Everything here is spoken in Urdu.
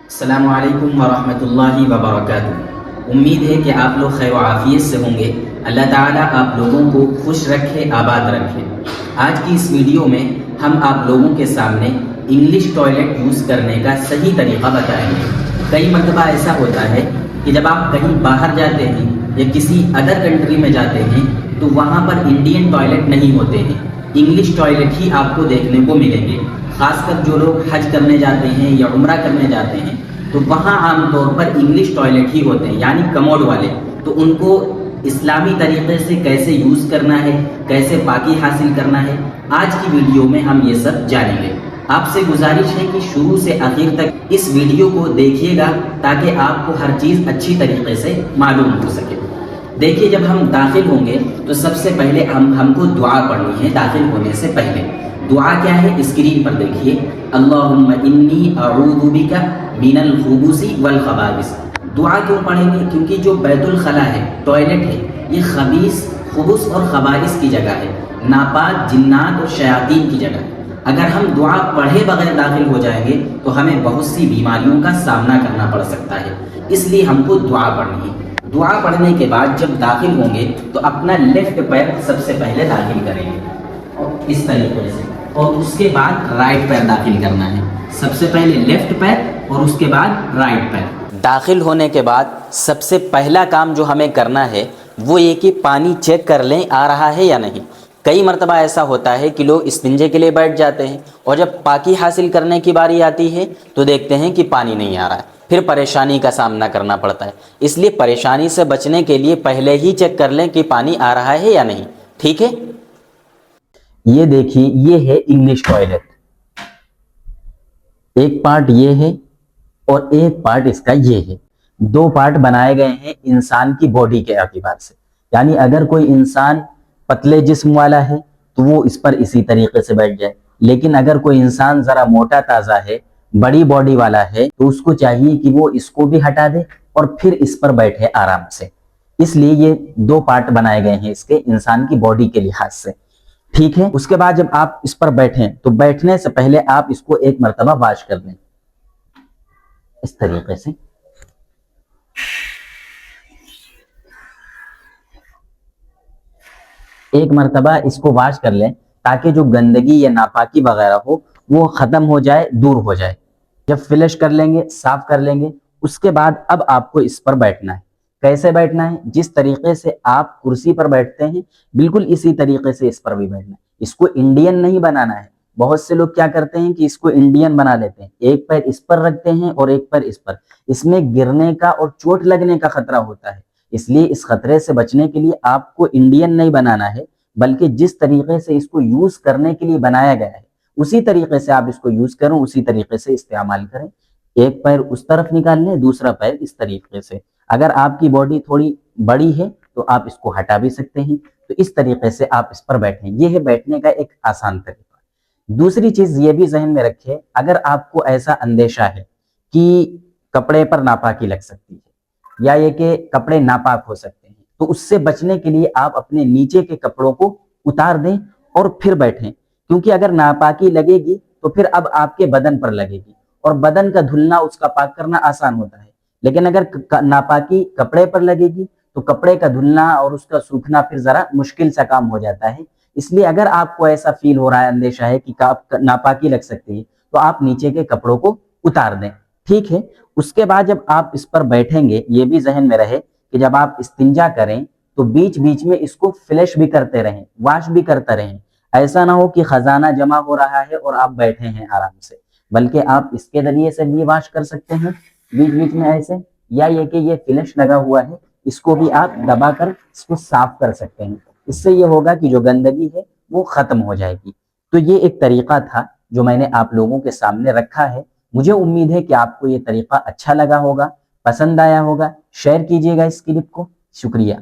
السلام علیکم ورحمۃ اللہ وبرکاتہ۔ امید ہے کہ آپ لوگ خیر و عافیت سے ہوں گے۔ اللہ تعالیٰ آپ لوگوں کو خوش رکھے، آباد رکھے۔ آج کی اس ویڈیو میں ہم آپ لوگوں کے سامنے انگلش ٹوائلٹ یوز کرنے کا صحیح طریقہ بتائیں گے۔ کئی مرتبہ ایسا ہوتا ہے کہ جب آپ کہیں باہر جاتے ہیں یا کسی ادر کنٹری میں جاتے ہیں تو وہاں پر انڈین ٹوائلٹ نہیں ہوتے ہیں، انگلش ٹوائلٹ ہی آپ کو دیکھنے کو ملیں گے۔ خاص کر جو لوگ حج کرنے جاتے ہیں یا عمرہ کرنے جاتے ہیں تو وہاں عام طور پر انگلش ٹوائلٹ ہی ہوتے ہیں، یعنی کموڈ والے۔ تو ان کو اسلامی طریقے سے کیسے یوز کرنا ہے، کیسے پاکی حاصل کرنا ہے، آج کی ویڈیو میں ہم یہ سب جانیں گے۔ آپ سے گزارش ہے کہ شروع سے آخر تک اس ویڈیو کو دیکھیے گا تاکہ آپ کو ہر چیز اچھی طریقے سے معلوم ہو سکے۔ دیکھیے، جب ہم داخل ہوں گے تو سب سے پہلے ہم کو دعا پڑھنی ہے۔ داخل ہونے سے پہلے دعا کیا ہے، اسکرین پر دیکھیے، اللہم انی اعوذ بک من الخبث والخبائث۔ دعا کیوں پڑھیں گے؟ کیونکہ جو بیت الخلا ہے، ٹوائلٹ ہے، یہ خبث اور خبائث کی جگہ ہے، ناپاک جنات اور شیاطین کی جگہ ہے۔ اگر ہم دعا پڑھے بغیر داخل ہو جائیں گے تو ہمیں بہت سی بیماریوں کا سامنا کرنا پڑ سکتا ہے، اس لیے ہم کو دعا پڑھنی ہے۔ دعا پڑھنے کے بعد جب داخل ہوں گے تو اپنا لیفٹ پیر سب سے پہلے داخل کریں گے اور اس طریقے سے، اور اس کے بعد رائٹ پیر داخل کرنا ہے۔ سب سے پہلے لیفٹ پیر اور اس کے بعد رائٹ پیر۔ داخل ہونے کے بعد سب سے پہلا کام جو ہمیں کرنا ہے وہ یہ کہ پانی چیک کر لیں آ رہا ہے یا نہیں۔ کئی مرتبہ ایسا ہوتا ہے کہ لوگ استنجے کے لیے بیٹھ جاتے ہیں اور جب پاکی حاصل کرنے کی باری آتی ہے تو دیکھتے ہیں کہ پانی نہیں آ رہا ہے، پھر پریشانی کا سامنا کرنا پڑتا ہے۔ اس لیے پریشانی سے بچنے کے لیے پہلے ہی چیک کر لیں کہ پانی آ رہا ہے یا نہیں، ٹھیک ہے؟ یہ دیکھیے، یہ ہے انگلش ٹوائلٹ۔ ایک پارٹ یہ ہے اور ایک پارٹ اس کا یہ ہے۔ دو پارٹ بنائے گئے ہیں انسان کی باڈی کے اعتبار سے، یعنی اگر کوئی انسان پتلے جسم والا ہے تو وہ اس پر اسی طریقے سے بیٹھ جائے، لیکن اگر کوئی انسان ذرا موٹا تازہ ہے، بڑی باڈی والا ہے، تو اس کو چاہیے کہ وہ اس کو بھی ہٹا دے اور پھر اس پر بیٹھے آرام سے۔ اس لیے یہ دو پارٹ بنائے گئے ہیں اس کے، انسان کی باڈی کے لحاظ سے، ٹھیک ہے؟ اس کے بعد جب آپ اس پر بیٹھیں تو بیٹھنے سے پہلے آپ اس کو ایک مرتبہ واش کر لیں اس طریقے سے۔ ایک مرتبہ اس کو واش کر لیں تاکہ جو گندگی یا ناپاکی وغیرہ ہو وہ ختم ہو جائے، دور ہو جائے۔ جب فلش کر لیں گے، صاف کر لیں گے، اس کے بعد اب آپ کو اس پر بیٹھنا ہے۔ کیسے بیٹھنا ہے؟ جس طریقے سے آپ کرسی پر بیٹھتے ہیں بالکل اسی طریقے سے اس پر بھی بیٹھنا ہے۔ اس کو انڈین نہیں بنانا ہے۔ بہت سے لوگ کیا کرتے ہیں کہ اس کو انڈین بنا لیتے ہیں، ایک پیر اس پر رکھتے ہیں اور ایک پیر اس پر۔ اس میں گرنے کا اور چوٹ لگنے کا خطرہ ہوتا ہے، اس لیے اس خطرے سے بچنے کے لیے آپ کو انڈین نہیں بنانا ہے، بلکہ جس طریقے سے اس کو یوز کرنے کے لیے بنایا گیا ہے اسی طریقے سے آپ اس کو یوز کریں، اسی طریقے سے استعمال کریں۔ ایک پیر اس طرف نکال لیں، دوسرا پیر اس طریقے سے۔ اگر آپ کی باڈی تھوڑی بڑی ہے تو آپ اس کو ہٹا بھی سکتے ہیں، تو اس طریقے سے آپ اس پر بیٹھیں۔ یہ ہے بیٹھنے کا ایک آسان طریقہ۔ دوسری چیز یہ بھی ذہن میں رکھیں، اگر آپ کو ایسا اندیشہ ہے کہ کپڑے پر ناپاکی لگ سکتی ہے یا یہ کہ کپڑے ناپاک ہو سکتے ہیں، تو اس سے بچنے کے لیے آپ اپنے نیچے کے کپڑوں کو اتار دیں اور پھر بیٹھیں، کیونکہ اگر ناپاکی لگے گی تو پھر اب آپ کے بدن پر لگے گی، اور بدن کا دھلنا، اس کا پاک کرنا آسان ہوتا ہے، لیکن اگر ناپاکی کپڑے پر لگے گی تو کپڑے کا دھلنا اور اس کا سوکھنا پھر ذرا مشکل سا کام ہو جاتا ہے۔ اس لیے اگر آپ کو ایسا فیل ہو رہا ہے، اندیشہ ہے کہ ناپاکی لگ سکتی ہے، تو آپ نیچے کے کپڑوں کو اتار دیں، ٹھیک ہے؟ اس کے بعد جب آپ اس پر بیٹھیں گے، یہ بھی ذہن میں رہے کہ جب آپ استنجا کریں تو بیچ بیچ میں اس کو فلش بھی کرتے رہیں، واش بھی کرتے رہیں۔ ایسا نہ ہو کہ خزانہ جمع ہو رہا ہے اور آپ بیٹھے ہیں آرام سے، بلکہ آپ اس کے ذریعے سے بھی واش کر سکتے ہیں بیچ بیچ میں ایسے، یا یہ کہ یہ فلش لگا ہوا ہے، اس کو بھی آپ دبا کر اس کو صاف کر سکتے ہیں۔ اس سے یہ ہوگا کہ جو گندگی ہے وہ ختم ہو جائے گی۔ تو یہ ایک طریقہ تھا جو میں نے آپ لوگوں کے سامنے رکھا ہے۔ مجھے امید ہے کہ آپ کو یہ طریقہ اچھا لگا ہوگا، پسند آیا ہوگا۔ شیئر کیجیے گا اس کلپ کو۔ شکریہ۔